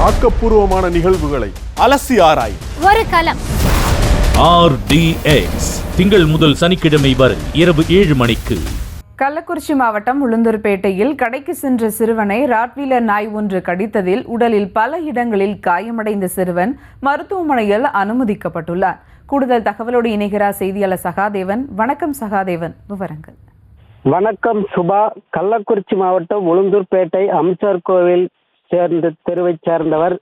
ஆக்கப்பூர்வமான நிகழ்வுகளை அலசி ஆராய் ஒரு களம். RDX திங்கள் முதல் சனிக்கிழமை வரை இரவு 7 மணிக்கு. கள்ளக்குறிச்சி மாவட்டம் உளுந்தூர்பேட்டையில் கடைக்கு சென்ற சிறுவனை ராட்வீலர் நாய் ஒன்று கடித்ததில் உடலில் பல இடங்களில் காயமடைந்த சிறுவன் மருத்துவமனையில் அனுமதிக்கப்பட்டுள்ளார். கூடுதல் தகவலோடு இணைகிறார் செய்தியாளர் சகாதேவன். வணக்கம் சகாதேவன், விவரங்கள். வணக்கம் சுபா. கள்ளக்குறிச்சி மாவட்டம் உளுந்தூர்பேட்டை அமைச்சர் கோவில் தெருவைச் சேர்ந்தவர்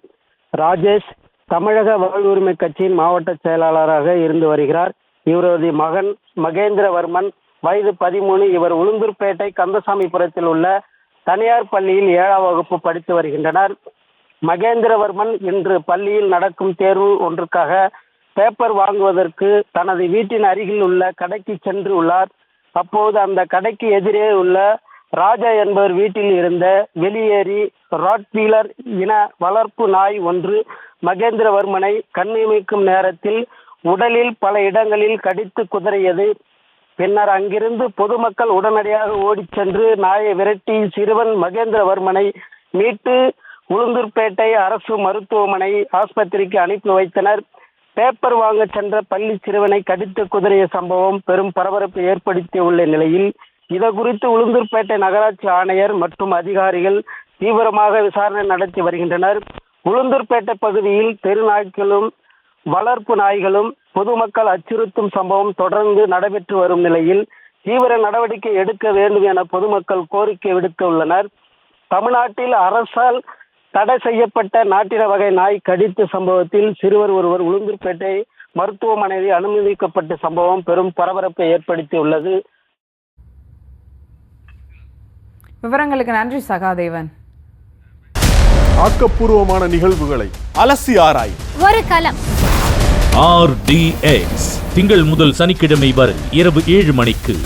ராஜேஷ் தமிழக வாழ்வுரிமை கட்சியின் மாவட்ட செயலாளராக இருந்து வருகிறார். இவரது மகன் மகேந்திரவர்மன் வயது 13. இவர் உளுந்தூர்பேட்டை கந்தசாமிபுரத்தில் உள்ள தனியார் பள்ளியில் 7ஆம் வகுப்பு படித்து வருகின்றனர். மகேந்திரவர்மன் இன்று பள்ளியில் நடக்கும் தேர்வு ஒன்றுக்காக பேப்பர் வாங்குவதற்கு தனது வீட்டின் அருகில் உள்ள கடைக்கு சென்று உள்ளார். அப்போது அந்த கடைக்கு எதிரே உள்ள ராஜா என்பவர் வீட்டில் இருந்த வெளியேறி ராட்வீலர் இன வளர்ப்பு நாய் ஒன்று மகேந்திரவர்மனை கண்ணிமைக்கும் நேரத்தில் உடலில் பல இடங்களில் கடித்து குதறியது. பின்னர் அங்கிருந்து பொதுமக்கள் உடனடியாக ஓடிச் சென்று நாயை விரட்டி சிறுவன் மகேந்திரவர்மனை மீட்டு உளுந்தூர்பேட்டை அரசு மருத்துவமனை ஆஸ்பத்திரிக்கு அனுப்பி வைத்தனர். பேப்பர் வாங்க சென்ற பள்ளி சிறுவனை கடித்து குதறிய சம்பவம் பெரும் பரபரப்பை ஏற்படுத்தியுள்ள நிலையில் இது குறித்து உளுந்தூர்பேட்டை நகராட்சி ஆணையர் மற்றும் அதிகாரிகள் தீவிரமாக விசாரணை நடத்தி வருகின்றனர். உளுந்தூர்பேட்டை பகுதியில் தெரு நாய்களும் வளர்ப்பு நாய்களும் பொதுமக்கள் அச்சுறுத்தும் சம்பவம் தொடர்ந்து நடைபெற்று வரும் நிலையில் தீவிர நடவடிக்கை எடுக்க வேண்டும் என பொதுமக்கள் கோரிக்கை விடுக்க உள்ளனர். தமிழ்நாட்டில் அரசால் தடை செய்யப்பட்ட நாட்டின வகை நாய் கடித்த சம்பவத்தில் சிறுவர் ஒருவர் உளுந்தூர்பேட்டை மருத்துவமனையில் அனுமதிக்கப்பட்ட சம்பவம் பெரும் பரபரப்பை ஏற்படுத்தியுள்ளது. விவரங்களுக்கு நன்றி சகாதேவன். ஆக்கப்பூர்வமான நிகழ்வுகளை அலசி ஆராய் ஒரு களம். RDX திங்கள் முதல் சனிக்கிழமை வரை இரவு 7 மணிக்கு.